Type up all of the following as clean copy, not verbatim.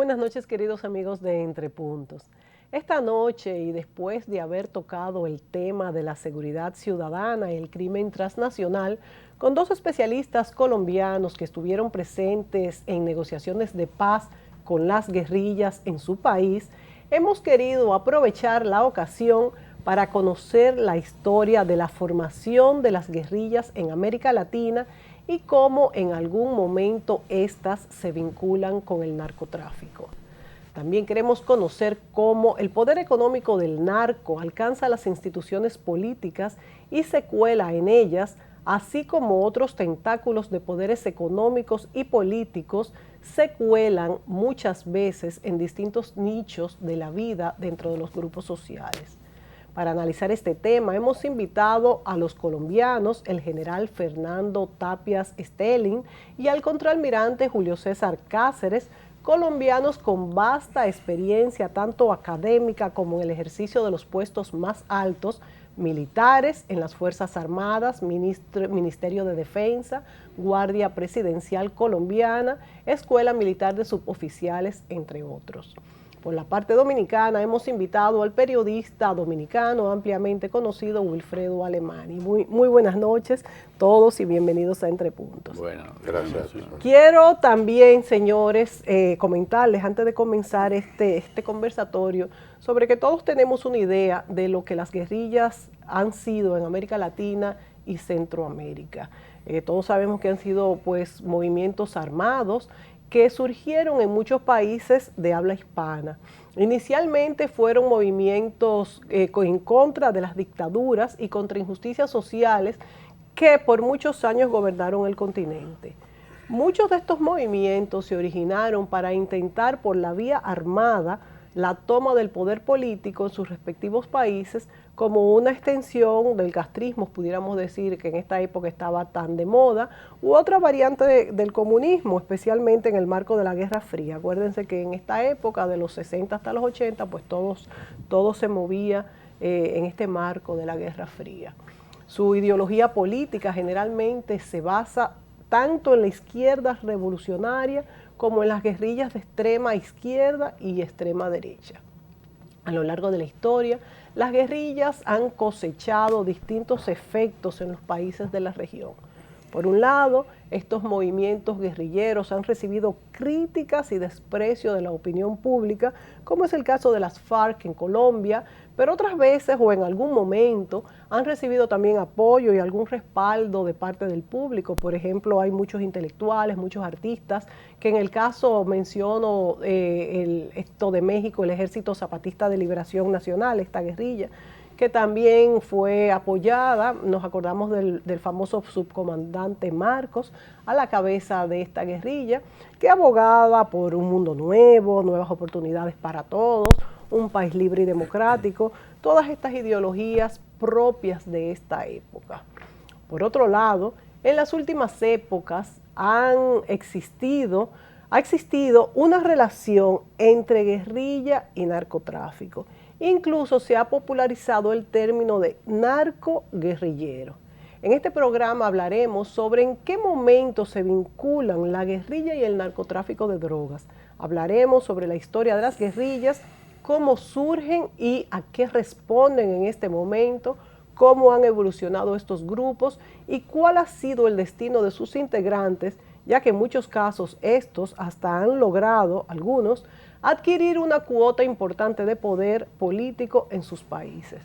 buenas noches, queridos amigos de Entre Puntos. Esta noche, y después de haber tocado el tema de la seguridad ciudadana y el crimen transnacional, con dos especialistas colombianos que estuvieron presentes en negociaciones de paz con las guerrillas en su país, hemos querido aprovechar la ocasión para conocer la historia de la formación de las guerrillas en América Latina y cómo en algún momento éstas se vinculan con el narcotráfico. También queremos conocer cómo el poder económico del narco alcanza las instituciones políticas y se cuela en ellas, así como otros tentáculos de poderes económicos y políticos se cuelan muchas veces en distintos nichos de la vida dentro de los grupos sociales. Para analizar este tema hemos invitado a los colombianos, el general Fernando Tapias Stelling y al contraalmirante Julio César Cáceres, colombianos con vasta experiencia tanto académica como en el ejercicio de los puestos más altos, militares en las Fuerzas Armadas, Ministerio de Defensa, Guardia Presidencial Colombiana, Escuela Militar de Suboficiales, entre otros. Por la parte dominicana hemos invitado al periodista dominicano ampliamente conocido Wilfredo Alemany. Muy buenas noches todos y bienvenidos a Entre Puntos. Bueno, gracias. Quiero también, señores, comentarles antes de comenzar este conversatorio sobre que todos tenemos una idea de lo que las guerrillas han sido en América Latina y Centroamérica. Todos sabemos que han sido pues movimientos armados que surgieron en muchos países de habla hispana. Inicialmente fueron movimientos en contra de las dictaduras y contra injusticias sociales que por muchos años gobernaron el continente. Muchos de estos movimientos se originaron para intentar por la vía armada la toma del poder político en sus respectivos países como una extensión del castrismo, pudiéramos decir que en esta época estaba tan de moda, u otra variante del comunismo, especialmente en el marco de la Guerra Fría. Acuérdense que en esta época, de los 60 hasta los 80, pues todo se movía en este marco de la Guerra Fría. Su ideología política generalmente se basa tanto en la izquierda revolucionaria como en las guerrillas de extrema izquierda y extrema derecha. A lo largo de la historia, las guerrillas han cosechado distintos efectos en los países de la región. Por un lado, estos movimientos guerrilleros han recibido críticas y desprecio de la opinión pública, como es el caso de las FARC en Colombia, pero otras veces o en algún momento han recibido también apoyo y algún respaldo de parte del público. Por ejemplo, hay muchos intelectuales, muchos artistas, que en el caso menciono esto de México, el Ejército Zapatista de Liberación Nacional, esta guerrilla, que también fue apoyada, nos acordamos del famoso subcomandante Marcos, a la cabeza de esta guerrilla, que abogaba por un mundo nuevo, nuevas oportunidades para todos, un país libre y democrático, todas estas ideologías propias de esta época. Por otro lado, en las últimas épocas ha existido una relación entre guerrilla y narcotráfico. Incluso se ha popularizado el término de narcoguerrillero. En este programa hablaremos sobre en qué momento se vinculan la guerrilla y el narcotráfico de drogas. Hablaremos sobre la historia de las guerrillas, cómo surgen y a qué responden en este momento, cómo han evolucionado estos grupos y cuál ha sido el destino de sus integrantes, ya que en muchos casos estos hasta han logrado, algunos, adquirir una cuota importante de poder político en sus países.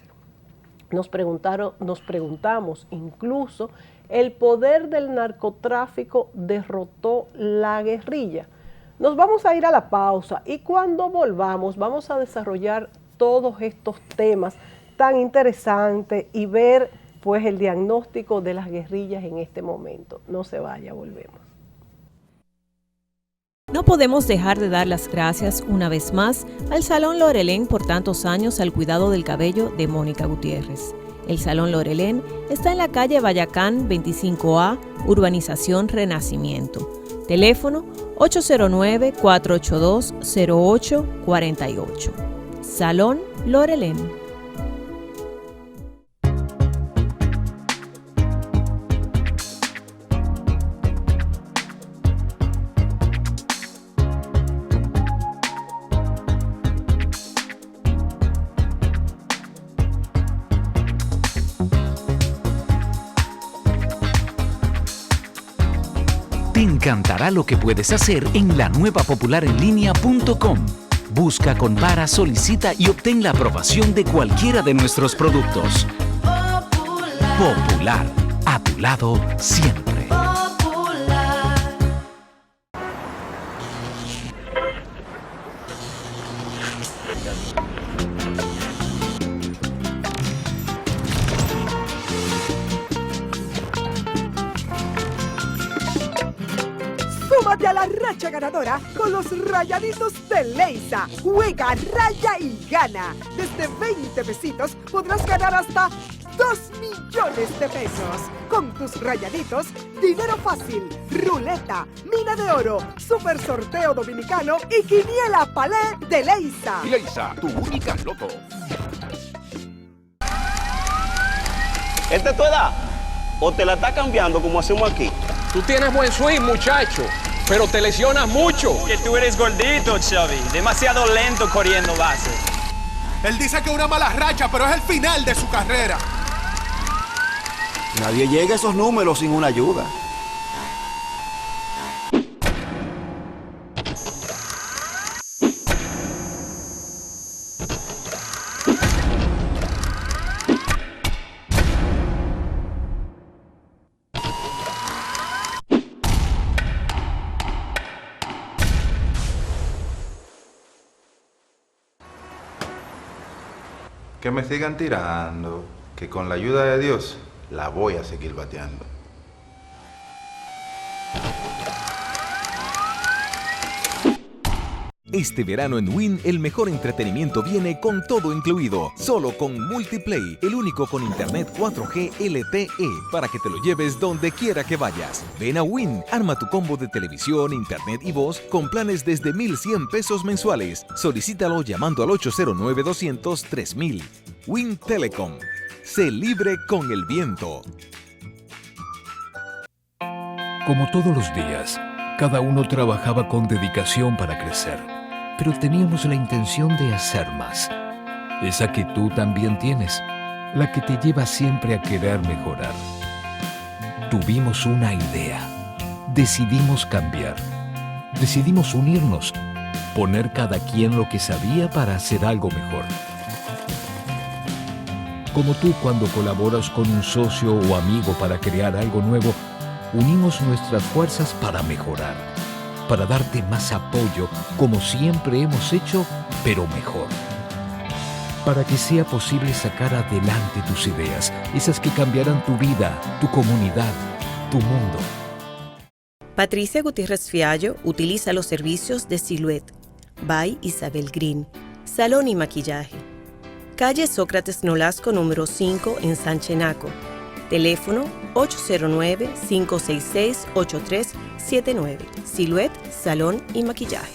Nos preguntamos incluso, ¿el poder del narcotráfico derrotó la guerrilla? Nos vamos a ir a la pausa y cuando volvamos vamos a desarrollar todos estos temas tan interesantes y ver pues el diagnóstico de las guerrillas en este momento. No se vaya, volvemos. No podemos dejar de dar las gracias una vez más al Salón Lorelén por tantos años al cuidado del cabello de Mónica Gutiérrez. El Salón Lorelén está en la calle Bayacán 25A, Urbanización Renacimiento. Teléfono 809-482-0848. Salón Lorelén. encantará lo que puedes hacer en la nueva popularenlinea.com. Busca, compara, solicita y obtén la aprobación de cualquiera de nuestros productos. Popular, a tu lado siempre. Súmate a la racha ganadora con los rayaditos de Leisa. Juega, raya y gana. Desde 20 pesitos podrás ganar hasta 2 millones de pesos. Con tus rayaditos, dinero fácil, ruleta, mina de oro, super sorteo dominicano y quiniela palé de Leisa. Leisa, tu única loto. ¿Esta es tu edad? ¿O te la está cambiando como hacemos aquí? Tú tienes buen swing, muchacho, pero te lesionas mucho. Que tú eres gordito, Xavi. Demasiado lento corriendo base. Él dice que una mala racha, pero es el final de su carrera. Nadie llega a esos números sin una ayuda. Que me sigan tirando, que con la ayuda de Dios la voy a seguir bateando. Este verano en Wynn el mejor entretenimiento viene con todo incluido, solo con Multiplay, el único con internet 4G LTE para que te lo lleves donde quiera que vayas. Ven a Wynn, arma tu combo de televisión, internet y voz con planes desde 1,100 pesos mensuales. Solicítalo llamando al 809-200-3000. Wynn Telecom. Sé libre con el viento. Como todos los días, cada uno trabajaba con dedicación para crecer, pero teníamos la intención de hacer más. Esa que tú también tienes, la que te lleva siempre a querer mejorar. Tuvimos una idea, decidimos cambiar, decidimos unirnos, poner cada quien lo que sabía para hacer algo mejor. Como tú cuando colaboras con un socio o amigo para crear algo nuevo, unimos nuestras fuerzas para mejorar, para darte más apoyo, como siempre hemos hecho, pero mejor. Para que sea posible sacar adelante tus ideas, esas que cambiarán tu vida, tu comunidad, tu mundo. Patricia Gutiérrez Fiallo utiliza los servicios de Silhouette, by Isabel Green, salón y maquillaje. Calle Sócrates Nolasco número 5 en Sanchenaco. Teléfono 809-566-8379. Silhouette, salón y maquillaje.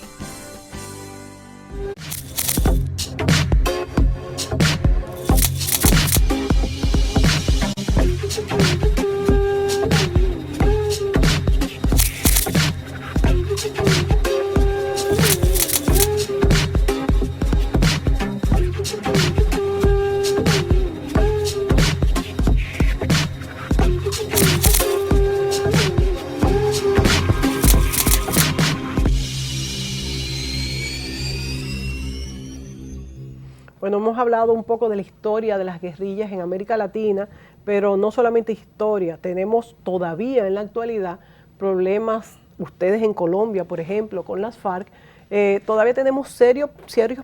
Bueno, hemos hablado un poco de la historia de las guerrillas en América Latina, pero no solamente historia, tenemos todavía en la actualidad problemas, ustedes en Colombia, por ejemplo, con las FARC, todavía tenemos serios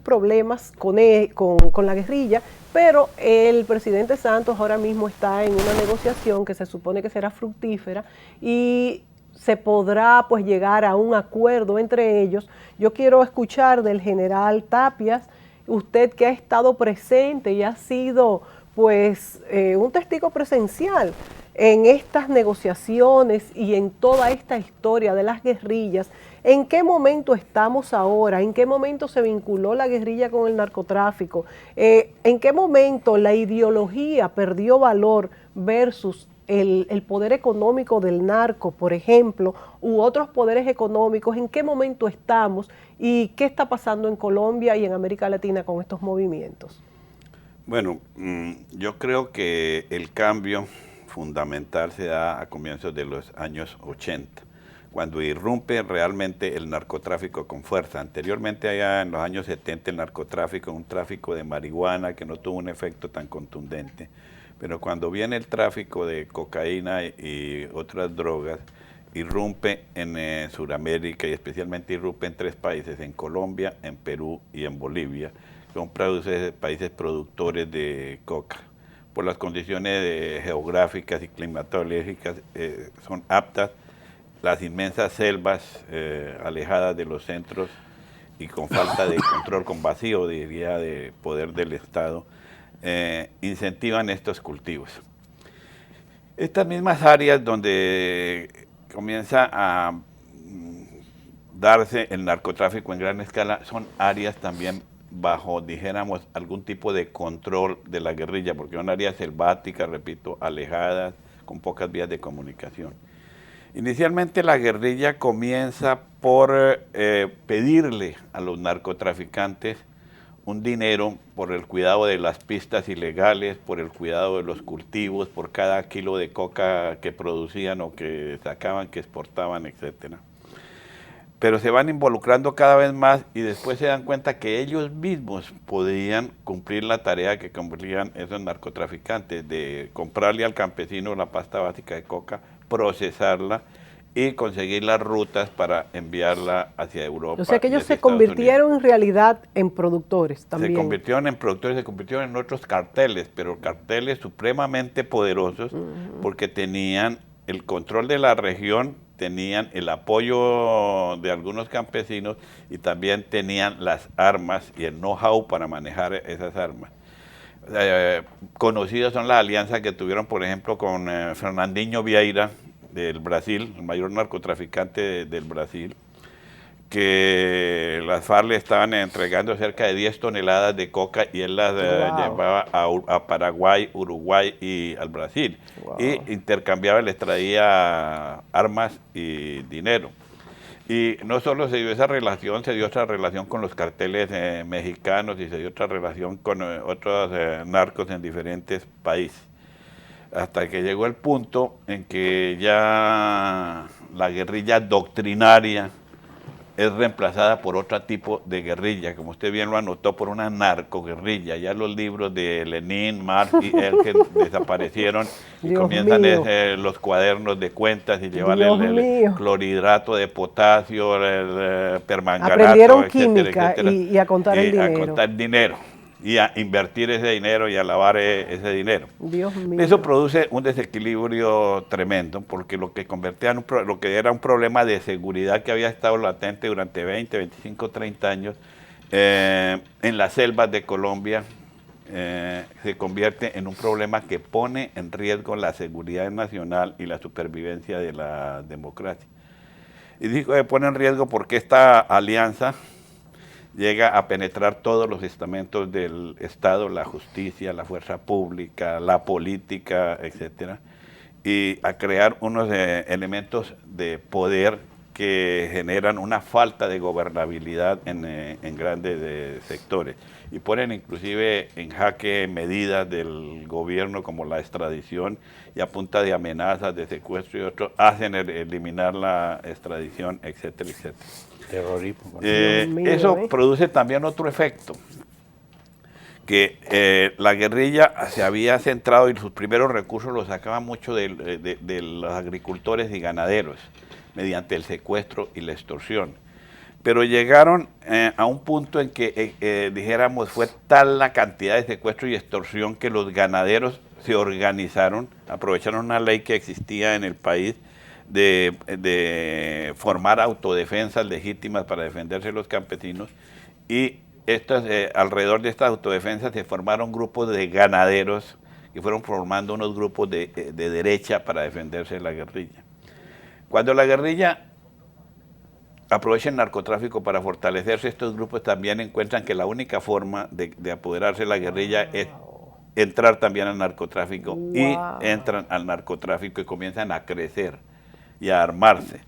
problemas con la guerrilla, pero el presidente Santos ahora mismo está en una negociación que se supone que será fructífera y se podrá pues llegar a un acuerdo entre ellos. Yo quiero escuchar del general Tapias, usted que ha estado presente y ha sido pues un testigo presencial en estas negociaciones y en toda esta historia de las guerrillas. ¿En qué momento estamos ahora? ¿En qué momento se vinculó la guerrilla con el narcotráfico? ¿En qué momento la ideología perdió valor versus el poder económico del narco, por ejemplo, u otros poderes económicos? ¿En qué momento estamos y qué está pasando en Colombia y en América Latina con estos movimientos? Bueno, yo creo que el cambio fundamental se da a comienzos de los años 80, cuando irrumpe realmente el narcotráfico con fuerza. Anteriormente, allá en los años 70, el narcotráfico, un tráfico de marihuana que no tuvo un efecto tan contundente. Pero cuando viene el tráfico de cocaína y otras drogas, irrumpe en Sudamérica y especialmente irrumpe en 3 países, en Colombia, en Perú y en Bolivia, que son países productores de coca. Por las condiciones geográficas y climatológicas son aptas. Las inmensas selvas alejadas de los centros y con falta de control, con vacío, diría, de poder del Estado, incentivan estos cultivos. Estas mismas áreas donde comienza a darse el narcotráfico en gran escala son áreas también bajo, dijéramos, algún tipo de control de la guerrilla, porque son áreas selváticas, repito, alejadas, con pocas vías de comunicación. Inicialmente la guerrilla comienza por pedirle a los narcotraficantes un dinero por el cuidado de las pistas ilegales, por el cuidado de los cultivos, por cada kilo de coca que producían o que sacaban, que exportaban, etcétera. Pero se van involucrando cada vez más y después se dan cuenta que ellos mismos podían cumplir la tarea que cumplían esos narcotraficantes, de comprarle al campesino la pasta básica de coca, procesarla y conseguir las rutas para enviarla hacia Europa. O sea que ellos se convirtieron en realidad en productores también. Se convirtieron en productores, se convirtieron en otros carteles, pero carteles supremamente poderosos porque tenían el control de la región, tenían el apoyo de algunos campesinos y también tenían las armas y el know-how para manejar esas armas. Conocidas son las alianzas que tuvieron, por ejemplo, con Fernandinho Vieira del Brasil, el mayor narcotraficante del Brasil, que las FARC le estaban entregando cerca de 10 toneladas de coca y él las llevaba a Paraguay, Uruguay y al Brasil. Y intercambiaba, les traía armas y dinero. Y no solo se dio esa relación, se dio otra relación con los carteles mexicanos y se dio otra relación con otros narcos en diferentes países. Hasta que llegó el punto en que ya la guerrilla doctrinaria es reemplazada por otro tipo de guerrilla, como usted bien lo anotó, por una narcoguerrilla. Ya los libros de Lenin, Marx y Engels desaparecieron y comienzan los cuadernos de cuentas y llevar el clorhidrato de potasio, el permanganato, aprendieron etcétera, química etcétera, y a contar el dinero. A contar dinero y a invertir ese dinero y a lavar ese dinero. Dios mío. Eso produce un desequilibrio tremendo, porque lo que convertía en lo que era un problema de seguridad que había estado latente durante 20, 25, 30 años en las selvas de Colombia, se convierte en un problema que pone en riesgo la seguridad nacional y la supervivencia de la democracia. Y digo que pone en riesgo porque esta alianza llega a penetrar todos los estamentos del Estado, la justicia, la fuerza pública, la política, etcétera, y a crear unos elementos de poder que generan una falta de gobernabilidad en grandes sectores y ponen inclusive en jaque medidas del gobierno como la extradición y a punta de amenazas, de secuestro y otros, hacen eliminar la extradición, etcétera, etcétera. Terrorismo. Eso produce también otro efecto, que la guerrilla se había centrado y sus primeros recursos los sacaba mucho de los agricultores y ganaderos, mediante el secuestro y la extorsión. Pero llegaron a un punto en que, dijéramos, fue tal la cantidad de secuestro y extorsión que los ganaderos se organizaron, aprovecharon una ley que existía en el país de formar autodefensas legítimas para defenderse los campesinos, y alrededor de estas autodefensas se formaron grupos de ganaderos que fueron formando unos grupos de derecha para defenderse de la guerrilla. Cuando la guerrilla aprovecha el narcotráfico para fortalecerse, estos grupos también encuentran que la única forma de apoderarse de la guerrilla es entrar también al narcotráfico, y entran al narcotráfico y comienzan a crecer y a armarse.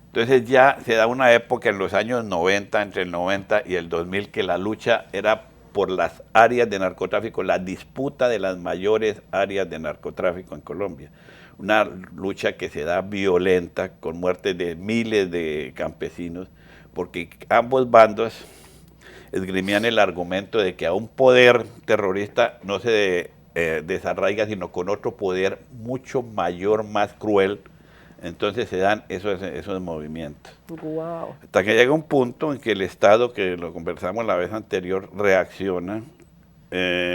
Entonces ya se da una época en los años 90, entre el 90 y el 2000, que la lucha era por las áreas de narcotráfico, la disputa de las mayores áreas de narcotráfico en Colombia. una lucha que se da violenta, con muertes de miles de campesinos, porque ambos bandos esgrimían el argumento de que a un poder terrorista no se desarraiga, sino con otro poder mucho mayor, más cruel. Entonces se dan esos movimientos. Wow. Hasta que llega un punto en que el Estado, que lo conversamos la vez anterior, reacciona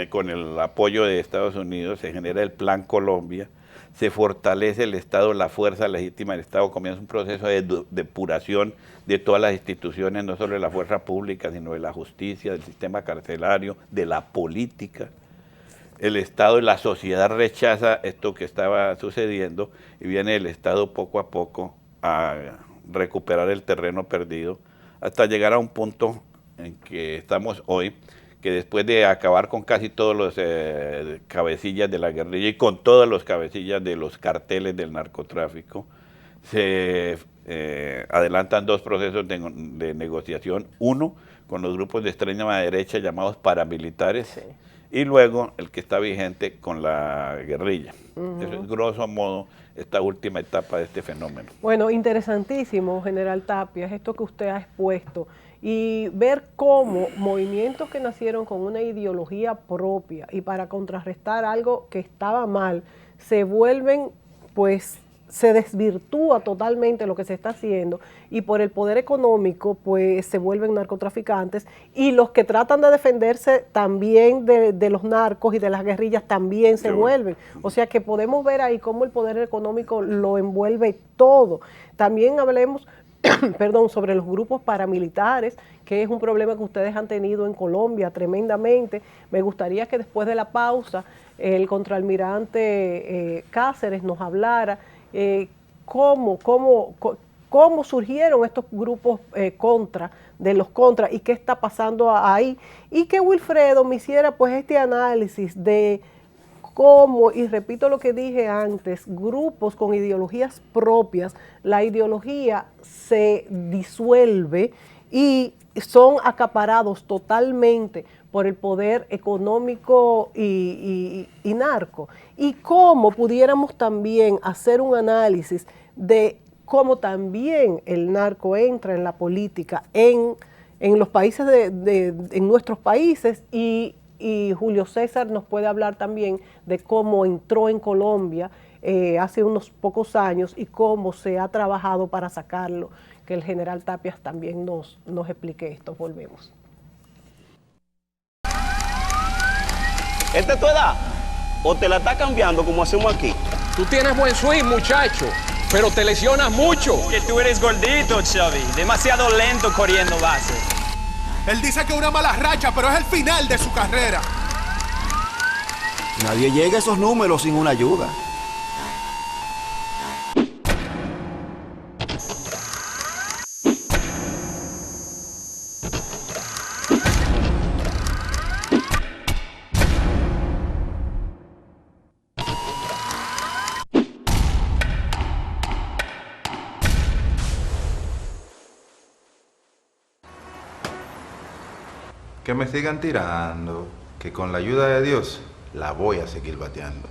con el apoyo de Estados Unidos, se genera el Plan Colombia, se fortalece el Estado, la fuerza legítima del Estado, comienza un proceso de depuración de todas las instituciones, no solo de la fuerza pública, sino de la justicia, del sistema carcelario, de la política. El Estado y la sociedad rechaza esto que estaba sucediendo y viene el Estado poco a poco a recuperar el terreno perdido hasta llegar a un punto en que estamos hoy, que después de acabar con casi todos los cabecillas de la guerrilla y con todos los cabecillas de los carteles del narcotráfico, se adelantan dos procesos de negociación, uno con los grupos de extrema derecha llamados paramilitares, sí, y luego el que está vigente con la guerrilla. Eso es grosso modo esta última etapa de este fenómeno. Bueno, interesantísimo, General Tapia, es esto que usted ha expuesto, y ver cómo movimientos que nacieron con una ideología propia y para contrarrestar algo que estaba mal, se vuelven, pues, se desvirtúa totalmente lo que se está haciendo y por el poder económico pues se vuelven narcotraficantes y los que tratan de defenderse también de los narcos y de las guerrillas también se vuelven. O sea que podemos ver ahí cómo el poder económico lo envuelve todo. También hablemos perdón, sobre los grupos paramilitares, que es un problema que ustedes han tenido en Colombia tremendamente. Me gustaría que después de la pausa el contraalmirante Cáceres nos hablara cómo surgieron estos grupos de los contras y qué está pasando ahí, y que Wilfredo me hiciera pues este análisis de cómo, y repito lo que dije antes, grupos con ideologías propias, la ideología se disuelve y son acaparados totalmente por el poder económico y narco. Y cómo pudiéramos también hacer un análisis de cómo también el narco entra en la política en los países en nuestros países, y Julio César nos puede hablar también de cómo entró en Colombia hace unos pocos años y cómo se ha trabajado para sacarlo, que el general Tapias también nos explique esto. Volvemos. ¿Esta es tu edad? ¿O te la está cambiando como hacemos aquí? Tú tienes buen swing, muchacho, pero te lesionas mucho. Que tú eres gordito, Xavi. Demasiado lento corriendo base. Él dice que una mala racha, pero es el final de su carrera. Nadie llega a esos números sin una ayuda. Que me sigan tirando, que con la ayuda de Dios la voy a seguir bateando.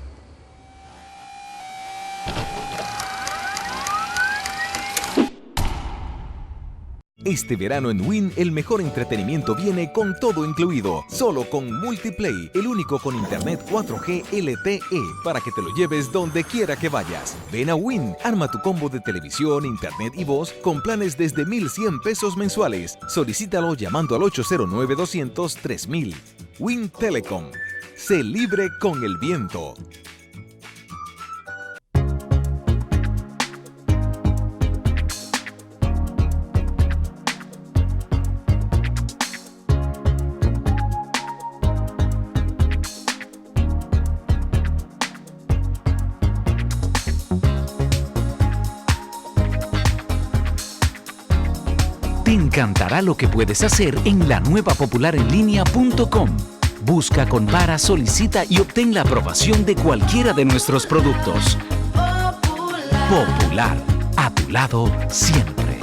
Este verano en Wynn, el mejor entretenimiento viene con todo incluido. Solo con Multiplay, el único con internet 4G LTE, para que te lo lleves donde quiera que vayas. Ven a Wynn, arma tu combo de televisión, internet y voz con planes desde 1,100 pesos mensuales. Solicítalo llamando al 809-200-3000. Wynn Telecom. Sé libre con el viento. Te encantará lo que puedes hacer en la nueva popularenlinea.com. Busca, compara, solicita y obtén la aprobación de cualquiera de nuestros productos. Popular, a tu lado siempre.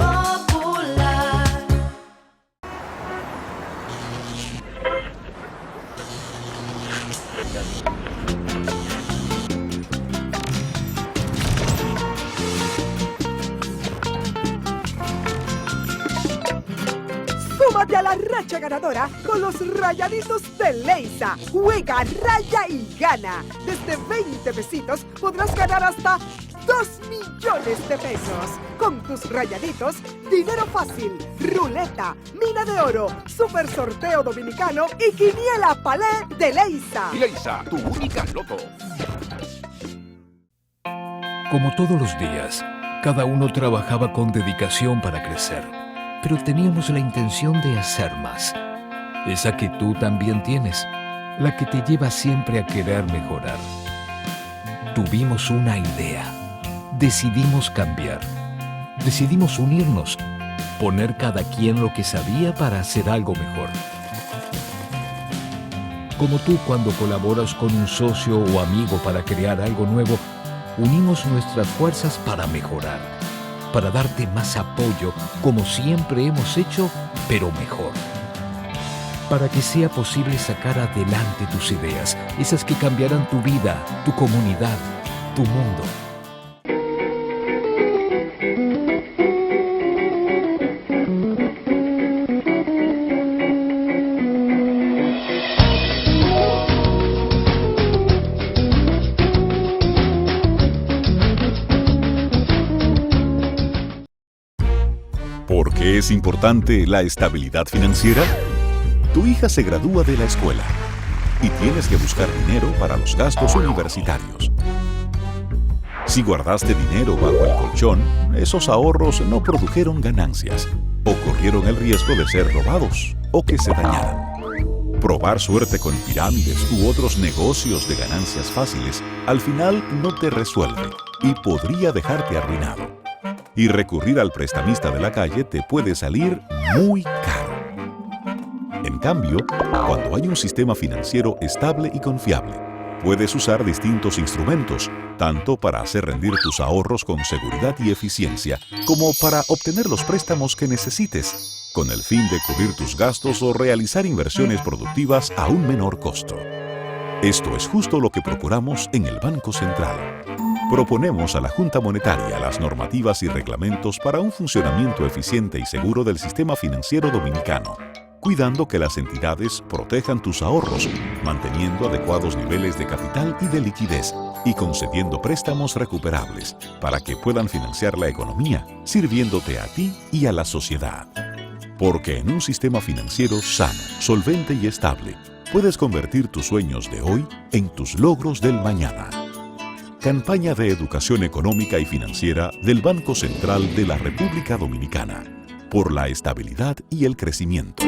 Súmate a la racha ganadora con los rayaditos de Leisa. Juega, raya y gana. Desde 20 pesitos podrás ganar hasta 2 millones de pesos. Con tus rayaditos, dinero fácil, ruleta, mina de oro, super sorteo dominicano y quiniela palé de Leisa. Leisa, tu única loto. Como todos los días, cada uno trabajaba con dedicación para crecer, pero teníamos la intención de hacer más. Esa que tú también tienes, la que te lleva siempre a querer mejorar. Tuvimos una idea. Decidimos cambiar. Decidimos unirnos, poner cada quien lo que sabía para hacer algo mejor. Como tú cuando colaboras con un socio o amigo para crear algo nuevo, unimos nuestras fuerzas para mejorar, para darte más apoyo como siempre hemos hecho, pero mejor. Para que sea posible sacar adelante tus ideas, esas que cambiarán tu vida, tu comunidad, tu mundo. ¿Por qué es importante la estabilidad financiera? Tu hija se gradúa de la escuela y tienes que buscar dinero para los gastos universitarios. Si guardaste dinero bajo el colchón, esos ahorros no produjeron ganancias o corrieron el riesgo de ser robados o que se dañaran. Probar suerte con pirámides u otros negocios de ganancias fáciles al final no te resuelve y podría dejarte arruinado. Y recurrir al prestamista de la calle te puede salir muy caro. En cambio, cuando hay un sistema financiero estable y confiable, puedes usar distintos instrumentos, tanto para hacer rendir tus ahorros con seguridad y eficiencia, como para obtener los préstamos que necesites, con el fin de cubrir tus gastos o realizar inversiones productivas a un menor costo. Esto es justo lo que procuramos en el Banco Central. Proponemos a la Junta Monetaria las normativas y reglamentos para un funcionamiento eficiente y seguro del sistema financiero dominicano, cuidando que las entidades protejan tus ahorros, manteniendo adecuados niveles de capital y de liquidez, y concediendo préstamos recuperables para que puedan financiar la economía, sirviéndote a ti y a la sociedad. Porque en un sistema financiero sano, solvente y estable, puedes convertir tus sueños de hoy en tus logros del mañana. Campaña de Educación Económica y Financiera del Banco Central de la República Dominicana, por la estabilidad y el crecimiento.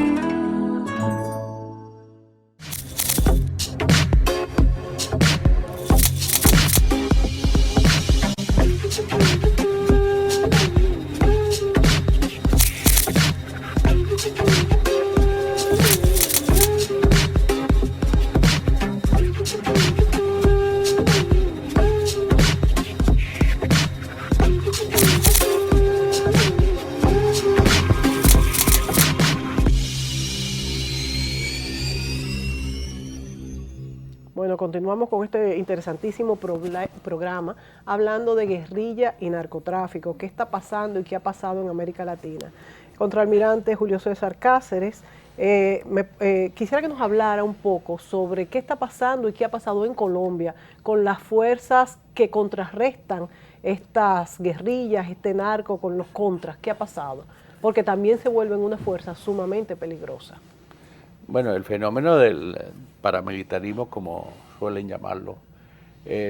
Continuamos con este interesantísimo programa hablando de guerrilla y narcotráfico, qué está pasando y qué ha pasado en América Latina. Contraalmirante Julio César Cáceres, quisiera que nos hablara un poco sobre qué está pasando y qué ha pasado en Colombia con las fuerzas que contrarrestan estas guerrillas, este narco con los contras. ¿Qué ha pasado? Porque también se vuelven una fuerza sumamente peligrosa. Bueno, el fenómeno del paramilitarismo, como suelen llamarlo,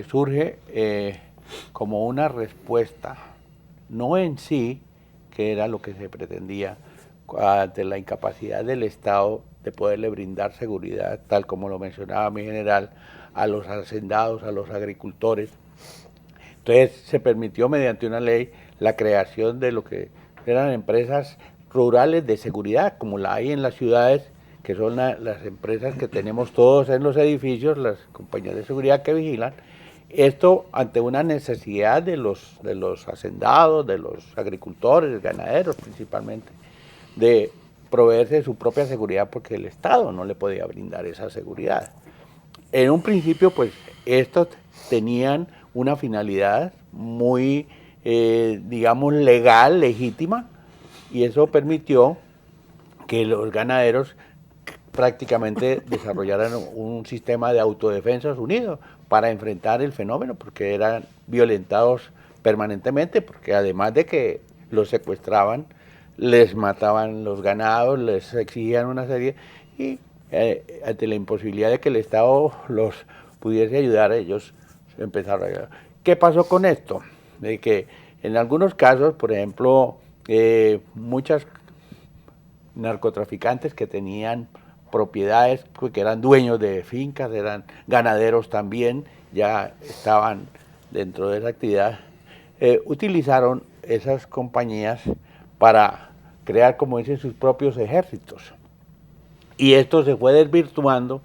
surge como una respuesta, no en sí, que era lo que se pretendía, ante la incapacidad del Estado de poderle brindar seguridad, tal como lo mencionaba mi general, a los hacendados, a los agricultores. Entonces se permitió mediante una ley la creación de lo que eran empresas rurales de seguridad, como la hay en las ciudades, que son las empresas que tenemos todos en los edificios, las compañías de seguridad que vigilan. Esto ante una necesidad de los hacendados, de los agricultores, ganaderos principalmente, de proveerse de su propia seguridad porque el Estado no le podía brindar esa seguridad. En un principio, pues, estos tenían una finalidad muy, digamos, legal, legítima, y eso permitió que los ganaderos prácticamente desarrollaran un sistema de autodefensas unido para enfrentar el fenómeno, porque eran violentados permanentemente, porque además de que los secuestraban, les mataban los ganados, les exigían una serie, y ante la imposibilidad de que el Estado los pudiese ayudar, ellos empezaron a ayudar. ¿Qué pasó con esto? De que en algunos casos, por ejemplo, muchos narcotraficantes que tenían propiedades, que eran dueños de fincas, eran ganaderos también, ya estaban dentro de esa actividad, utilizaron esas compañías para crear, como dicen, sus propios ejércitos. Y esto se fue desvirtuando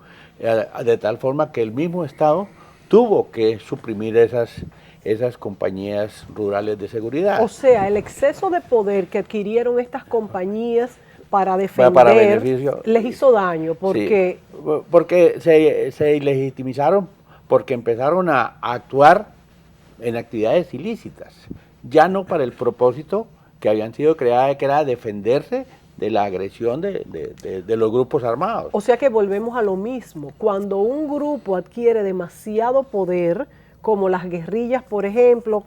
de tal forma que el mismo Estado tuvo que suprimir esas compañías rurales de seguridad. O sea, el exceso de poder que adquirieron estas compañías para defender les hizo daño, porque... Sí, porque se ilegitimizaron, porque empezaron a actuar en actividades ilícitas, ya no para el propósito que habían sido creadas, que era defenderse de la agresión de los grupos armados. O sea que volvemos a lo mismo, cuando un grupo adquiere demasiado poder, como las guerrillas, por ejemplo,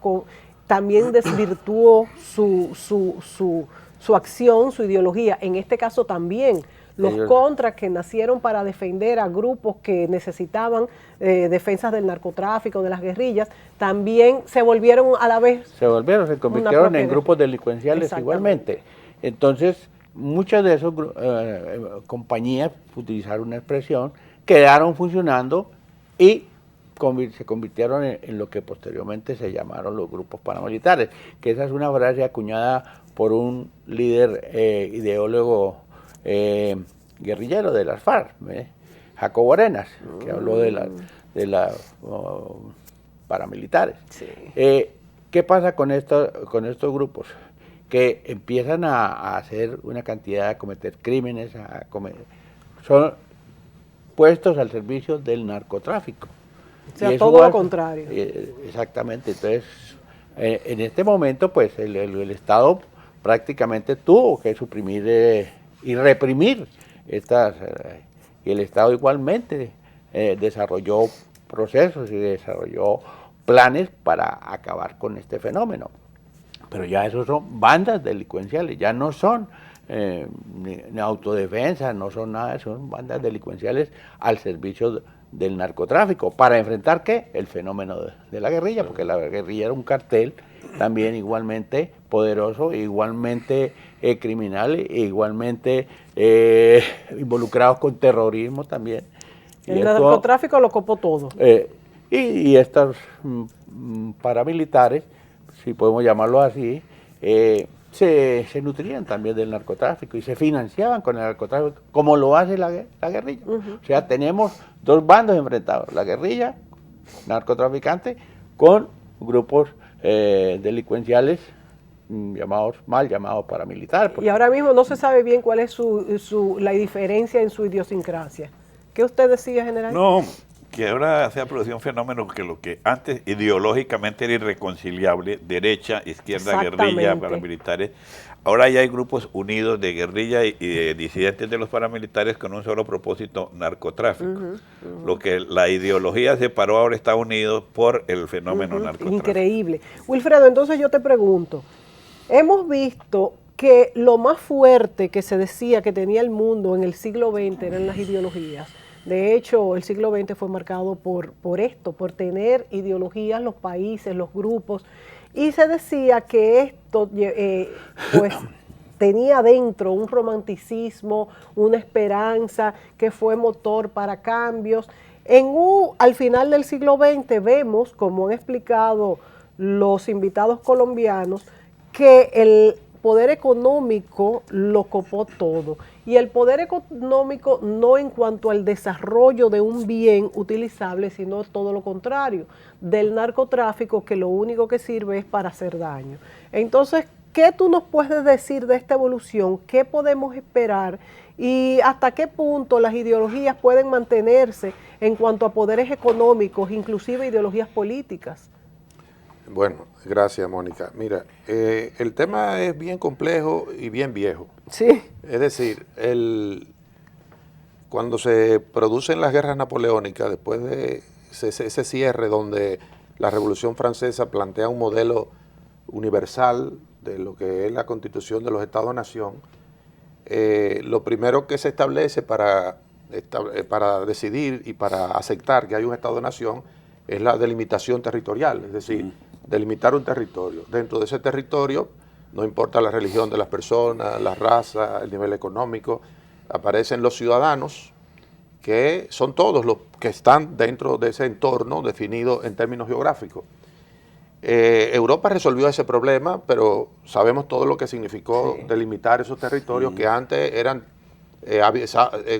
también desvirtuó su acción, su ideología. En este caso también, los contras que nacieron para defender a grupos que necesitaban defensas del narcotráfico, de las guerrillas, también se volvieron a la vez... Se convirtieron en grupos delincuenciales igualmente. Entonces, muchas de esas compañías, utilizaron una expresión, quedaron funcionando y se convirtieron en lo que posteriormente se llamaron los grupos paramilitares, que esa es una frase acuñada por un líder ideólogo guerrillero de las FARC, Jacobo Arenas, que habló de las paramilitares. Sí. ¿Qué pasa con estos grupos? Que empiezan a hacer una cantidad, a cometer crímenes, son puestos al servicio del narcotráfico. O sea, todo lo contrario. Exactamente. Entonces, en este momento, pues, el Estado prácticamente tuvo que suprimir y reprimir estas, y el Estado igualmente desarrolló procesos y desarrolló planes para acabar con este fenómeno. Pero ya esos son bandas delincuenciales, ya no son ni autodefensa, no son nada, son bandas delincuenciales al servicio del narcotráfico, para enfrentar ¿qué? El fenómeno de la guerrilla, porque la guerrilla era un cartel también igualmente poderoso, igualmente criminal, igualmente involucrados con terrorismo también. El narcotráfico lo copó todo. Y estos paramilitares, si podemos llamarlo así, se nutrían también del narcotráfico y se financiaban con el narcotráfico, como lo hace la guerrilla. O sea, tenemos dos bandos enfrentados, la guerrilla, narcotraficante, con grupos delincuenciales mal llamados paramilitares. Y ahora mismo no se sabe bien cuál es la diferencia en su idiosincrasia. ¿Qué usted decía, general? No, que ahora se ha producido un fenómeno que lo que antes ideológicamente era irreconciliable, derecha, izquierda, guerrilla, paramilitares, ahora ya hay grupos unidos de guerrilla y de disidentes de los paramilitares con un solo propósito, narcotráfico. Lo que la ideología separó ahora está unido por el fenómeno narcotráfico. Increíble. Wilfredo, entonces yo te pregunto, hemos visto que lo más fuerte que se decía que tenía el mundo en el siglo XX eran las ideologías. De hecho, el siglo XX fue marcado por esto, por tener ideologías, los países, los grupos, y se decía que esto pues tenía dentro un romanticismo, una esperanza que fue motor para cambios. Al final del siglo XX vemos, como han explicado los invitados colombianos, que el poder económico lo copó todo. Y el poder económico no en cuanto al desarrollo de un bien utilizable, sino todo lo contrario, del narcotráfico, que lo único que sirve es para hacer daño. Entonces, ¿qué tú nos puedes decir de esta evolución? ¿Qué podemos esperar? ¿Y hasta qué punto las ideologías pueden mantenerse en cuanto a poderes económicos, inclusive ideologías políticas? Bueno, gracias, Mónica. Mira, el tema es bien complejo y bien viejo. Sí. Es decir, cuando se producen las guerras napoleónicas, después de ese cierre donde la Revolución Francesa plantea un modelo universal de lo que es la constitución de los Estados-nación, lo primero que se establece para decidir y para aceptar que hay un Estado-nación es la delimitación territorial, es decir, delimitar un territorio. Dentro de ese territorio, no importa la religión de las personas, la raza, el nivel económico, aparecen los ciudadanos, que son todos los que están dentro de ese entorno definido en términos geográficos. Europa resolvió ese problema, pero sabemos todo lo que significó delimitar esos territorios que antes eran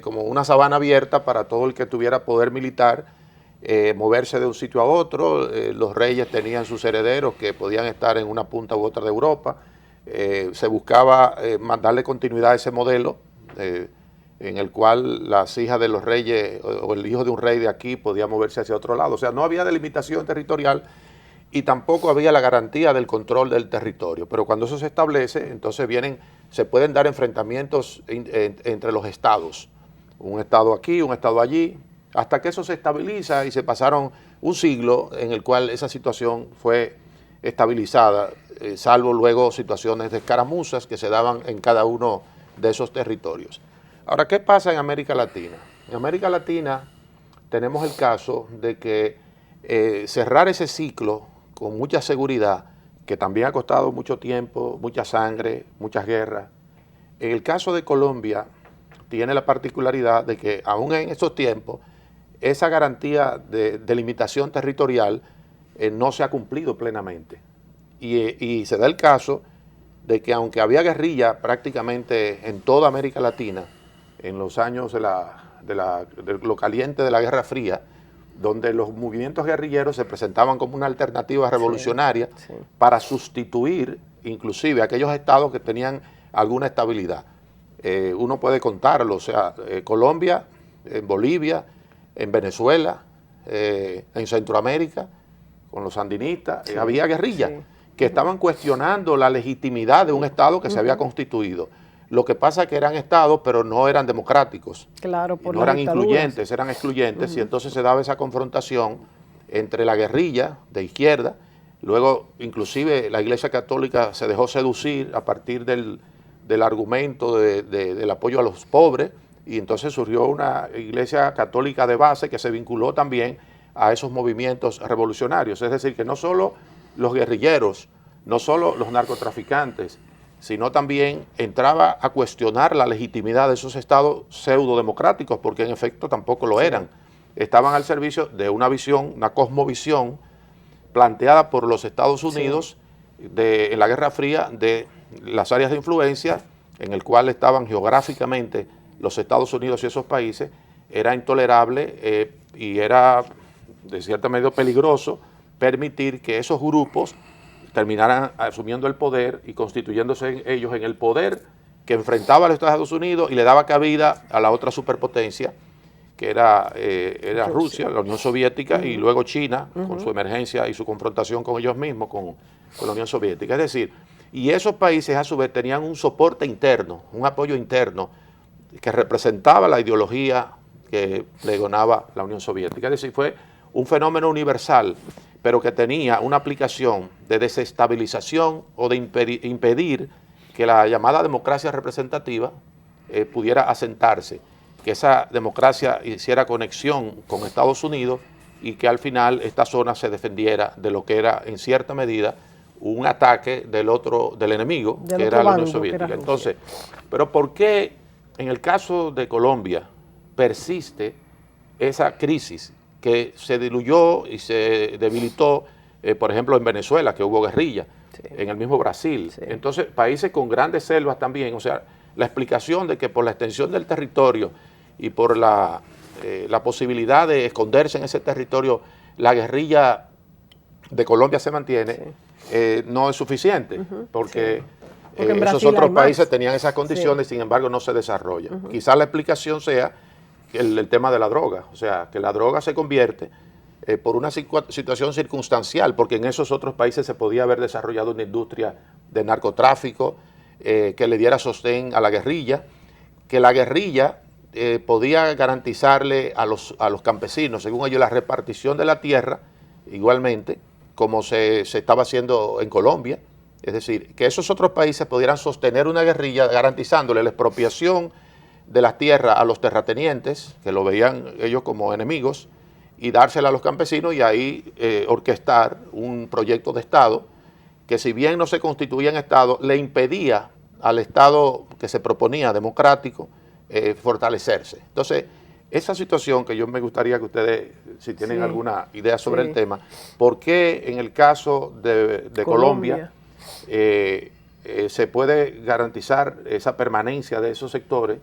como una sabana abierta para todo el que tuviera poder militar, moverse de un sitio a otro. Los reyes tenían sus herederos que podían estar en una punta u otra de Europa. Se buscaba darle continuidad a ese modelo, en el cual las hijas de los reyes o el hijo de un rey de aquí podía moverse hacia otro lado. O sea, no había delimitación territorial y tampoco había la garantía del control del territorio. Pero cuando eso se establece, entonces se pueden dar enfrentamientos entre los estados. Un estado aquí, un estado allí, hasta que eso se estabiliza y se pasaron un siglo en el cual esa situación fue estabilizada, salvo luego situaciones de escaramuzas que se daban en cada uno de esos territorios. Ahora, ¿qué pasa en América Latina? En América Latina tenemos el caso de que cerrar ese ciclo con mucha seguridad, que también ha costado mucho tiempo, mucha sangre, muchas guerras. En el caso de Colombia, tiene la particularidad de que aún en estos tiempos, esa garantía de delimitación territorial no se ha cumplido plenamente. Y se da el caso de que aunque había guerrilla prácticamente en toda América Latina, en los años de lo caliente de la Guerra Fría, donde los movimientos guerrilleros se presentaban como una alternativa revolucionaria para sustituir inclusive aquellos estados que tenían alguna estabilidad. Uno puede contarlo, o sea, Colombia, en Bolivia, en Venezuela, en Centroamérica, con los sandinistas, había guerrillas que estaban cuestionando la legitimidad de un estado que se había constituido. Lo que pasa es que eran estados, pero no eran democráticos. Claro, por no eran incluyentes, eran excluyentes, y entonces se daba esa confrontación entre la guerrilla de izquierda. Luego, inclusive, la Iglesia Católica se dejó seducir a partir del argumento del apoyo a los pobres, y entonces surgió una Iglesia Católica de base que se vinculó también a esos movimientos revolucionarios. Es decir, que no solo los guerrilleros, no solo los narcotraficantes, sino también entraba a cuestionar la legitimidad de esos estados pseudo-democráticos, porque en efecto tampoco lo eran. Estaban al servicio de una visión, una cosmovisión planteada por los Estados Unidos en la Guerra Fría, de las áreas de influencia en el cual estaban geográficamente los Estados Unidos y esos países. Era intolerable y era de cierta medida peligroso permitir que esos grupos terminaran asumiendo el poder y constituyéndose ellos en el poder que enfrentaba a los Estados Unidos y le daba cabida a la otra superpotencia, que era Rusia, la Unión Soviética, y luego China, con su emergencia y su confrontación con ellos mismos, con la Unión Soviética. Es decir, y esos países a su vez tenían un soporte interno, un apoyo interno, que representaba la ideología que pregonaba la Unión Soviética. Es decir, fue un fenómeno universal, pero que tenía una aplicación de desestabilización o de impedir que la llamada democracia representativa pudiera asentarse, que esa democracia hiciera conexión con Estados Unidos y que al final esta zona se defendiera de lo que era en cierta medida un ataque del enemigo, que era la Unión Soviética. Entonces, pero ¿por qué en el caso de Colombia persiste esa crisis que se diluyó y se debilitó, por ejemplo, en Venezuela, que hubo guerrilla, en el mismo Brasil? Entonces, países con grandes selvas también, o sea, la explicación de que por la extensión del territorio y por la posibilidad de esconderse en ese territorio, la guerrilla de Colombia se mantiene, no es suficiente, porque esos otros países tenían esas condiciones, sin embargo no se desarrolla. Quizás la explicación sea el tema de la droga, o sea, que la droga se convierte por una situación circunstancial, porque en esos otros países se podía haber desarrollado una industria de narcotráfico que le diera sostén a la guerrilla, que la guerrilla podía garantizarle a los campesinos, según ellos, la repartición de la tierra, igualmente, como se estaba haciendo en Colombia. Es decir, que esos otros países pudieran sostener una guerrilla garantizándole la expropiación de las tierras a los terratenientes, que lo veían ellos como enemigos, y dársela a los campesinos y ahí orquestar un proyecto de Estado que, si bien no se constituía en Estado, le impedía al Estado que se proponía democrático fortalecerse. Entonces, esa situación que yo me gustaría que ustedes, si tienen alguna idea sobre el tema, ¿por qué en el caso de Colombia se puede garantizar esa permanencia de esos sectores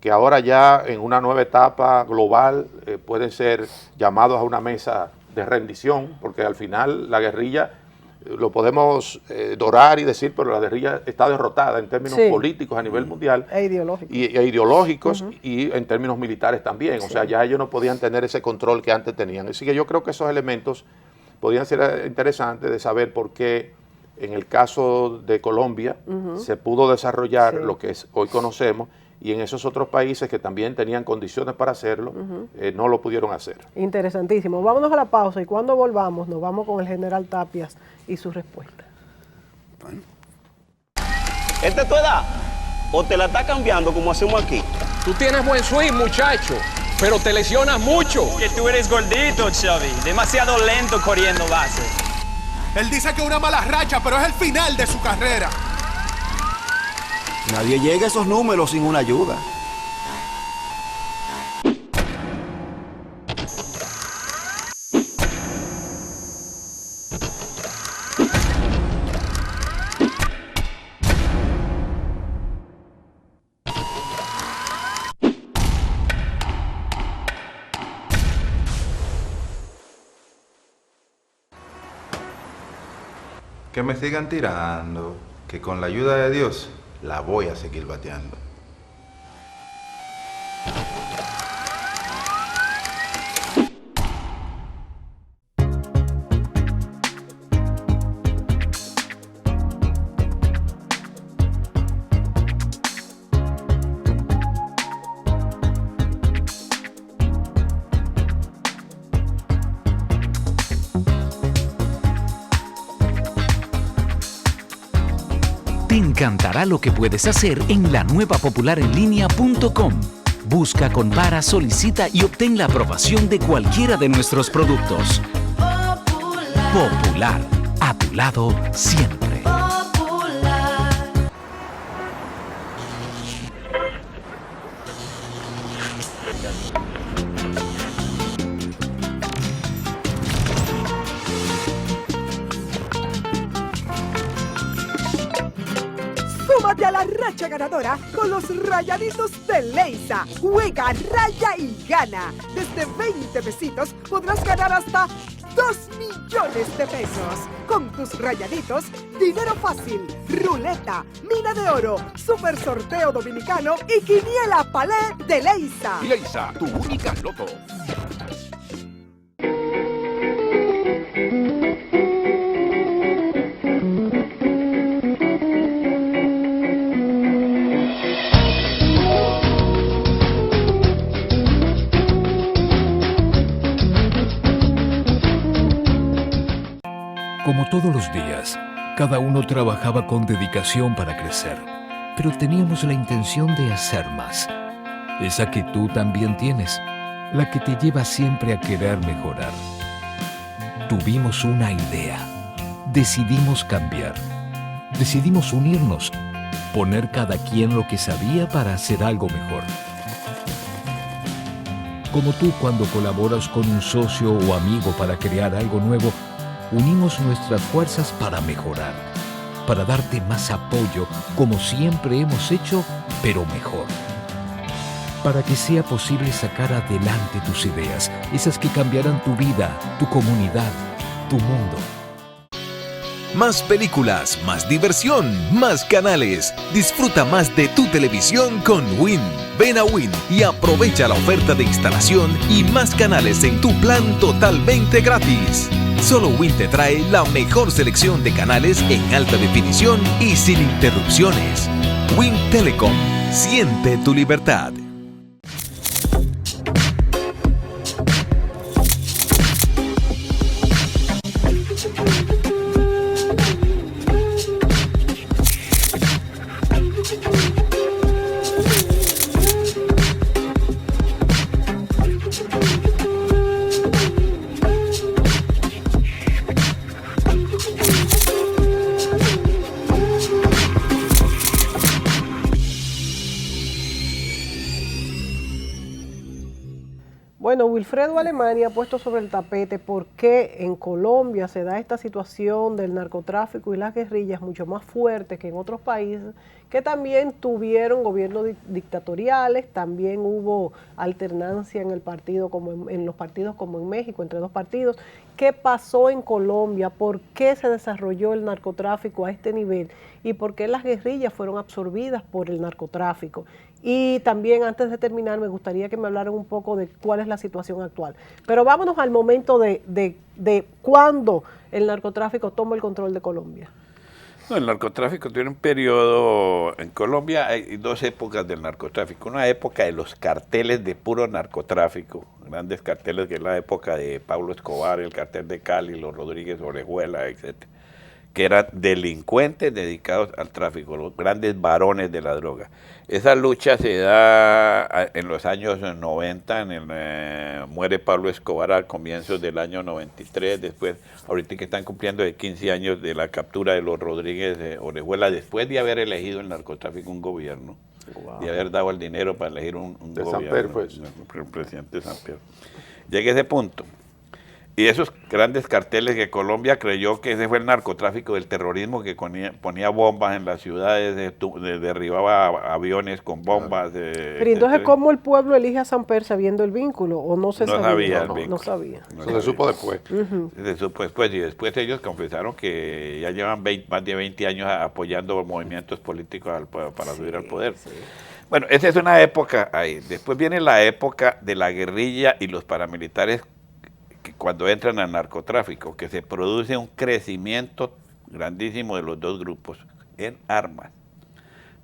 que ahora ya en una nueva etapa global pueden ser llamados a una mesa de rendición? Porque al final la guerrilla, lo podemos dorar y decir, pero la guerrilla está derrotada en términos políticos a nivel mundial e ideológicos y en términos militares también. O sea, ya ellos no podían tener ese control que antes tenían. Así que yo creo que esos elementos podrían ser interesantes de saber por qué en el caso de Colombia se pudo desarrollar lo que hoy conocemos, y en esos otros países que también tenían condiciones para hacerlo, no lo pudieron hacer. Interesantísimo. Vámonos a la pausa y cuando volvamos nos vamos con el general Tapias y su respuesta. ¿Esta es tu edad? ¿O te la está cambiando como hacemos aquí? Tú tienes buen swing, muchacho, pero te lesionas mucho. Que tú eres gordito, Xavi. Demasiado lento corriendo base. Él dice que una mala racha, pero es el final de su carrera. Nadie llega a esos números sin una ayuda. Que me sigan tirando, que con la ayuda de Dios la voy a seguir bateando. Te encantará lo que puedes hacer en la nueva popularenlinea.com. Busca, compara, solicita y obtén la aprobación de cualquiera de nuestros productos. Popular, a tu lado siempre. Súmate a la racha ganadora con los Rayaditos de Leisa. Juega, raya y gana. Desde 20 pesitos podrás ganar hasta 2 millones de pesos. Con tus Rayaditos, dinero fácil, ruleta, mina de oro, super sorteo dominicano y quiniela palé de Leisa. Leisa, tu única loto. Como todos los días, cada uno trabajaba con dedicación para crecer, pero teníamos la intención de hacer más. Esa que tú también tienes, la que te lleva siempre a querer mejorar. Tuvimos una idea, decidimos cambiar, decidimos unirnos, poner cada quien lo que sabía para hacer algo mejor. Como tú cuando colaboras con un socio o amigo para crear algo nuevo, unimos nuestras fuerzas para mejorar, para darte más apoyo, como siempre hemos hecho, pero mejor. Para que sea posible sacar adelante tus ideas, esas que cambiarán tu vida, tu comunidad, tu mundo. Más películas, más diversión, más canales. Disfruta más de tu televisión con Win. Ven a Win y aprovecha la oferta de instalación y más canales en tu plan totalmente gratis. Solo Win te trae la mejor selección de canales en alta definición y sin interrupciones. Win Telecom. Siente tu libertad. Bueno, Wilfredo Alemania ha puesto sobre el tapete por qué en Colombia se da esta situación del narcotráfico y las guerrillas mucho más fuerte que en otros países, que también tuvieron gobiernos dictatoriales, también hubo alternancia en el partido como en los partidos como en México, entre dos partidos. ¿Qué pasó en Colombia? ¿Por qué se desarrolló el narcotráfico a este nivel? ¿Y por qué las guerrillas fueron absorbidas por el narcotráfico? Y también, antes de terminar, me gustaría que me hablaran un poco de cuál es la situación actual. Pero vámonos al momento de cuándo el narcotráfico toma el control de Colombia. No, el narcotráfico tiene un periodo, en Colombia hay dos épocas del narcotráfico. Una época de los carteles de puro narcotráfico, grandes carteles, que es la época de Pablo Escobar, el cartel de Cali, los Rodríguez Orejuela, etcétera, que eran delincuentes dedicados al tráfico, los grandes varones de la droga. Esa lucha se da en los años 90, muere Pablo Escobar al comienzo del año 93, después, ahorita que están cumpliendo de 15 años de la captura de los Rodríguez Orejuela, después de haber elegido el narcotráfico un gobierno, de haber dado el dinero para elegir un de gobierno. Samper, pues. El presidente Samper. Llega ese punto. Y esos grandes carteles que Colombia creyó que ese fue el narcotráfico del terrorismo, que ponía bombas en las ciudades, derribaba aviones con bombas. Pero entonces, ¿cómo el pueblo elige a Samper sabiendo el vínculo? ¿O no se sabía? No sabía. Eso se supo después. Se supo después, y después ellos confesaron que ya llevan más de 20 años apoyando movimientos políticos para subir al poder. Sí. Bueno, esa es una época ahí. Después viene la época de la guerrilla y los paramilitares, cuando entran al narcotráfico, que se produce un crecimiento grandísimo de los dos grupos en armas.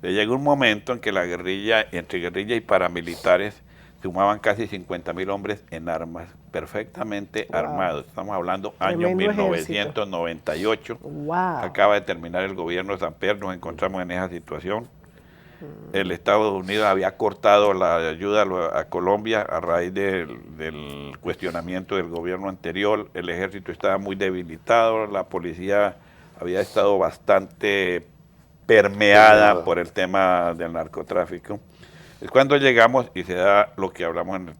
Llega un momento en que la guerrilla, entre guerrilla y paramilitares, sumaban casi 50.000 hombres en armas, perfectamente armados. Estamos hablando año 1998. Acaba de terminar el gobierno de Samper, nos encontramos en esa situación. El Estados Unidos había cortado la ayuda a Colombia a raíz del cuestionamiento del gobierno anterior. El ejército estaba muy debilitado, la policía había estado bastante permeada por el tema del narcotráfico. Es cuando llegamos y se da lo que hablamos en el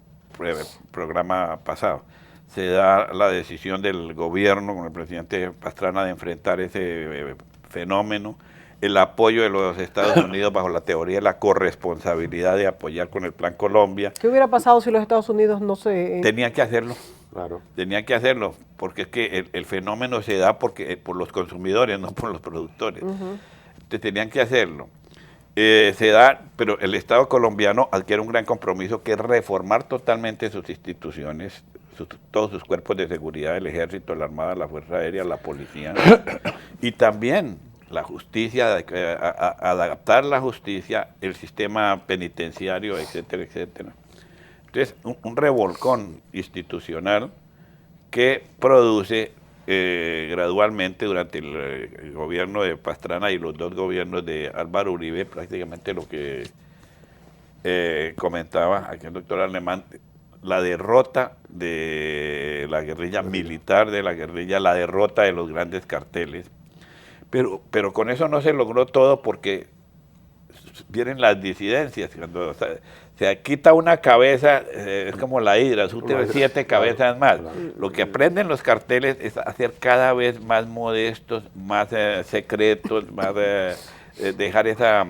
programa pasado. Se da la decisión del gobierno con el presidente Pastrana de enfrentar ese fenómeno. El apoyo de los Estados Unidos bajo la teoría de la corresponsabilidad de apoyar con el Plan Colombia. ¿Qué hubiera pasado si los Estados Unidos no se...? Tenían que hacerlo. Claro. Tenían que hacerlo, porque es que el fenómeno se da por los consumidores, no por los productores. Entonces tenían que hacerlo. Se da, pero el Estado colombiano adquiere un gran compromiso, que es reformar totalmente sus instituciones, todos sus cuerpos de seguridad, el Ejército, la Armada, la Fuerza Aérea, la Policía, y también la justicia, adaptar la justicia, el sistema penitenciario, etcétera, etcétera. Entonces, un revolcón institucional que produce gradualmente durante el gobierno de Pastrana y los dos gobiernos de Álvaro Uribe, prácticamente lo que comentaba aquí el doctor Alemán, la derrota de la guerrilla militar, de la guerrilla, la derrota de los grandes carteles. Pero con eso no se logró todo, porque vienen las disidencias. Cuando se quita una cabeza, es como la hidra, surte 7 cabezas más. Lo que aprenden los carteles es a ser cada vez más modestos, más secretos, más dejar esa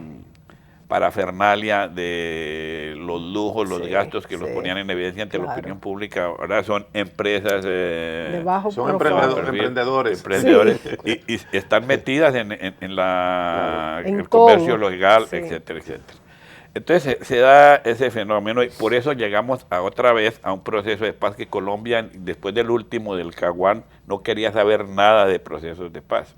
parafernalia de los lujos, los gastos que los ponían en evidencia ante la opinión pública. Ahora son empresas son emprendedores y están metidas en el comercio legal, etcétera, etcétera. Entonces se da ese fenómeno y por eso llegamos otra vez a un proceso de paz que Colombia, después del último, del Caguán, no quería saber nada de procesos de paz.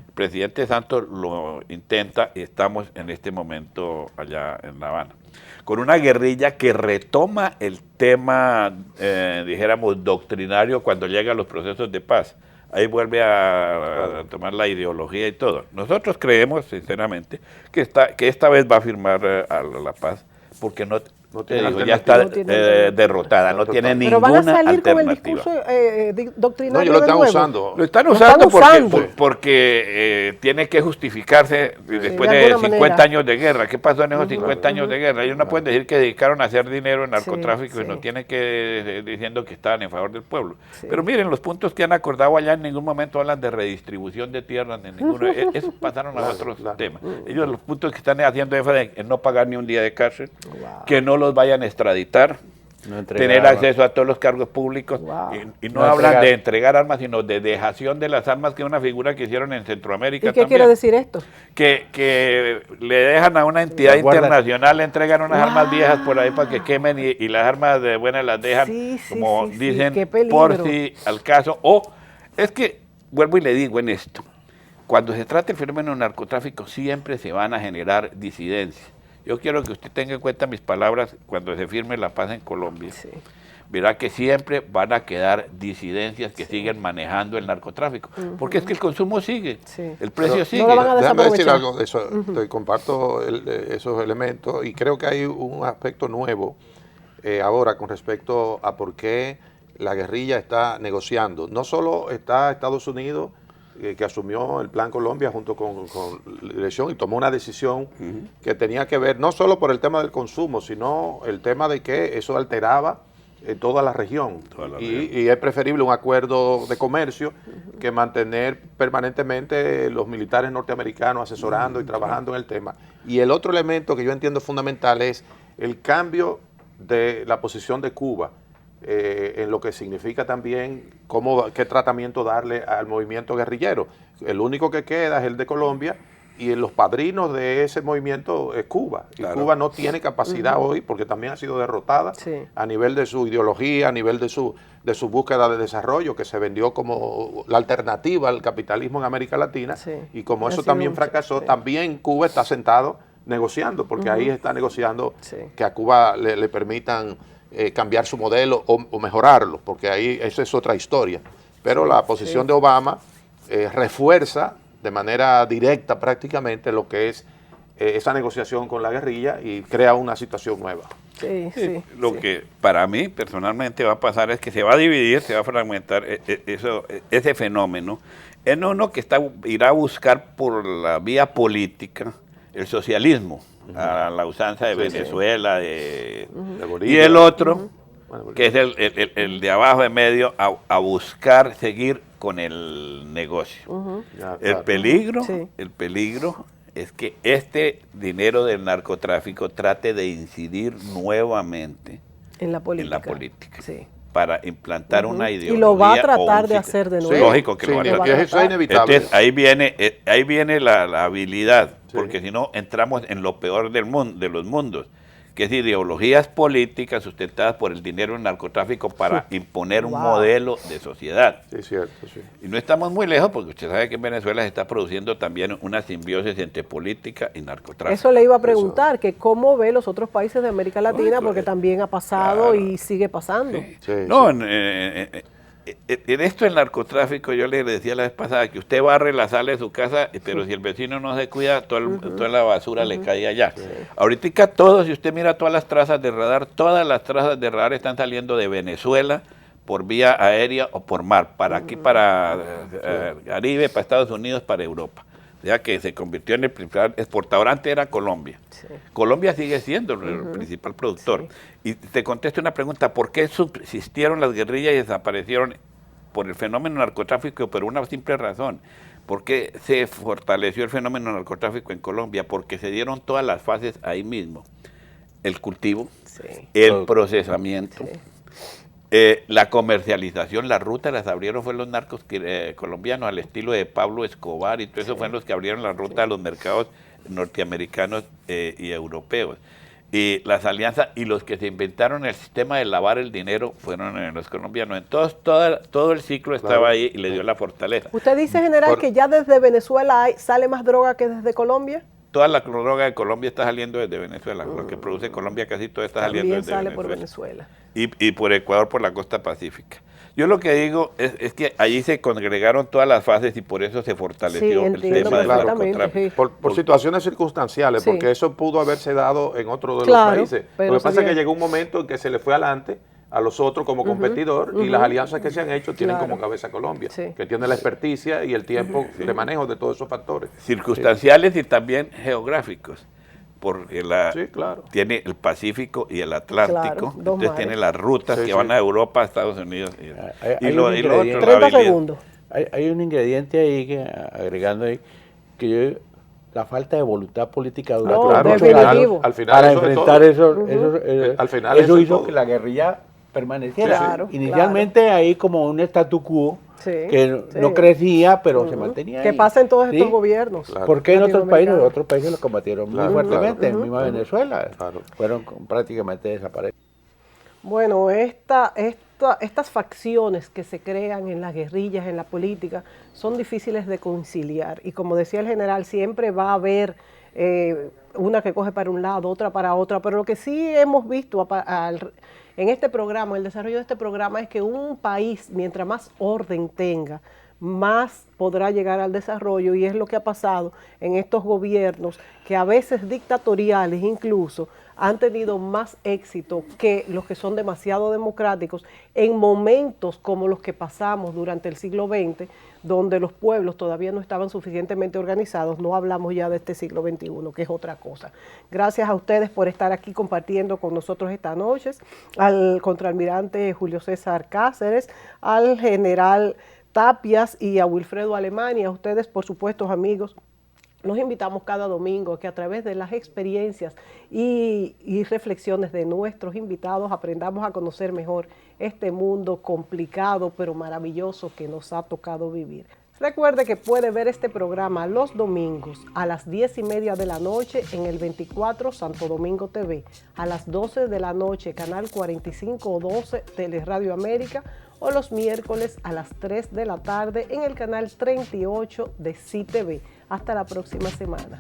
El presidente Santos lo intenta y estamos en este momento allá en La Habana, con una guerrilla que retoma el tema, dijéramos, doctrinario cuando llega a los procesos de paz. Ahí vuelve a tomar la ideología y todo. Nosotros creemos, sinceramente, que esta vez va a firmar a la paz, porque ya está derrotada, no tiene ninguna alternativa. ¿Pero van a salir con el discurso doctrinario? No, ellos lo están usando. Lo están usando porque tiene que justificarse después de 50 años de guerra. ¿Qué pasó en esos 50 años de guerra? Ellos no pueden decir que dedicaron a hacer dinero en narcotráfico y no tienen que diciendo que estaban en favor del pueblo. Pero miren, los puntos que han acordado allá en ningún momento hablan de redistribución de tierras, de ninguno. Eso pasaron a otros temas. Ellos los puntos que están haciendo énfasis en no pagar ni un día de cárcel, que no los vayan a extraditar, tener acceso a todos los cargos públicos, y no hablan de entregar armas, sino de dejación de las armas, que es una figura que hicieron en Centroamérica. ¿Y qué quiere decir esto? Que le dejan a una entidad internacional, le entregan unas armas viejas por ahí para que quemen y las armas de buenas las dejan, dicen, por si al caso. O es que, vuelvo y le digo en esto, cuando se trata del fenómeno del narcotráfico siempre se van a generar disidencias. Yo quiero que usted tenga en cuenta mis palabras cuando se firme la paz en Colombia. Verá que siempre van a quedar disidencias que siguen manejando el narcotráfico. Porque es que el consumo sigue, el precio sigue. Déjame decir algo de eso. Te comparto esos elementos y creo que hay un aspecto nuevo ahora con respecto a por qué la guerrilla está negociando. No solo está Estados Unidos, que asumió el Plan Colombia junto con la dirección y tomó una decisión que tenía que ver no solo por el tema del consumo, sino el tema de que eso alteraba toda la región. Y es preferible un acuerdo de comercio que mantener permanentemente los militares norteamericanos asesorando y trabajando en el tema. Y el otro elemento que yo entiendo fundamental es el cambio de la posición de Cuba, en lo que significa también qué tratamiento darle al movimiento guerrillero. El único que queda es el de Colombia y los padrinos de ese movimiento es Cuba. Y Cuba no tiene capacidad hoy, porque también ha sido derrotada a nivel de su ideología, a nivel de su búsqueda de desarrollo, que se vendió como la alternativa al capitalismo en América Latina. Y como eso también fracasó, también Cuba está sentado negociando, porque ahí está negociando que a Cuba le permitan cambiar su modelo o mejorarlo, porque ahí esa es otra historia. Pero la posición de Obama refuerza de manera directa prácticamente lo que es esa negociación con la guerrilla y crea una situación nueva. Lo que para mí personalmente va a pasar es que se va a dividir, se va a fragmentar ese fenómeno en uno que irá a buscar por la vía política el socialismo, a la usanza de Venezuela, de Bolivia, y el otro, que es el de abajo de medio, a buscar seguir con el negocio. El peligro es que este dinero del narcotráfico trate de incidir nuevamente en la política. Para implantar una ideología. Y lo va a tratar de hacer de nuevo. Lógico que lo va a tratar. Eso es inevitable. Entonces, ahí viene la habilidad, porque si no entramos en lo peor de los mundos, que es ideologías políticas sustentadas por el dinero del narcotráfico para imponer un modelo de sociedad. Y no estamos muy lejos, porque usted sabe que en Venezuela se está produciendo también una simbiosis entre política y narcotráfico. Eso le iba a preguntar, que cómo ve los otros países de América Latina, porque también ha pasado y sigue pasando. En esto del narcotráfico, yo le decía la vez pasada que usted barre la sala de su casa, pero si el vecino no se cuida, toda la basura le cae allá. Ahorita todos, si usted mira todas las trazas de radar, todas las trazas de radar están saliendo de Venezuela por vía aérea o por mar, para aquí, para Caribe, para Estados Unidos, para Europa. O sea que se convirtió en el principal exportador. Antes era Colombia. Colombia sigue siendo el principal productor. Y te contesto una pregunta: ¿por qué subsistieron las guerrillas y desaparecieron por el fenómeno narcotráfico? Por una simple razón: ¿Por qué se fortaleció el fenómeno del narcotráfico en Colombia? Porque se dieron todas las fases ahí mismo. El cultivo, el procesamiento, la comercialización, la ruta las abrieron fue los narcos colombianos al estilo de Pablo Escobar y todo eso fueron los que abrieron la ruta a los mercados norteamericanos y europeos. Y las alianzas y los que se inventaron el sistema de lavar el dinero fueron los colombianos. Entonces todo el ciclo estaba ahí y le dio la fortaleza. ¿Usted dice, general, que ya desde Venezuela sale más droga que desde Colombia? Toda la droga de Colombia está saliendo desde Venezuela. Lo que produce Colombia casi todo está saliendo desde Venezuela. También sale por Venezuela. Y por Ecuador, por la costa pacífica. Yo lo que digo es que allí se congregaron todas las fases y por eso se fortaleció el tema del narcotráfico. Por situaciones circunstanciales, porque eso pudo haberse dado en otro de los países. Lo que pasa es que llegó un momento en que se le fue adelante a los otros como competidor y las alianzas que se han hecho tienen como cabeza a Colombia, que tiene la experticia y el tiempo de manejo de todos esos factores. Circunstanciales y también geográficos. Porque tiene el Pacífico y el Atlántico, entonces tiene las rutas que van a Europa, a Estados Unidos. Y lo otro, 30 segundos. Hay un ingrediente ahí, agregando ahí, que la falta de voluntad política durante muchos años para enfrentar eso hizo que la guerrilla permaneciera. Inicialmente ahí como un statu quo, que no crecía, pero se mantenía ahí. Que pasa en todos estos gobiernos. ¿Por qué en otros países? Otros países lo combatieron muy fuertemente, en misma Venezuela. Fueron prácticamente desaparecidos. Bueno, estas facciones que se crean en las guerrillas, en la política, son difíciles de conciliar. Y como decía el general, siempre va a haber una que coge para un lado, otra para otra. Pero lo que sí hemos visto en este programa, el desarrollo de este programa, es que un país, mientras más orden tenga, más podrá llegar al desarrollo, y es lo que ha pasado en estos gobiernos que a veces dictatoriales incluso han tenido más éxito que los que son demasiado democráticos en momentos como los que pasamos durante el siglo XX, donde los pueblos todavía no estaban suficientemente organizados. No hablamos ya de este siglo XXI, que es otra cosa. Gracias a ustedes por estar aquí compartiendo con nosotros esta noche, al contraalmirante Julio César Cáceres, al general Tapias y a Wilfredo Alemán, y a ustedes, por supuesto, amigos. Los invitamos cada domingo a que a través de las experiencias y reflexiones de nuestros invitados aprendamos a conocer mejor este mundo complicado pero maravilloso que nos ha tocado vivir. Recuerde que puede ver este programa los domingos a las 10:30 de la noche en el 24 Santo Domingo TV, a las 12 de la noche Canal 45 o 12 Teleradio América, o los miércoles a las 3 de la tarde en el Canal 38 de CTV. Hasta la próxima semana.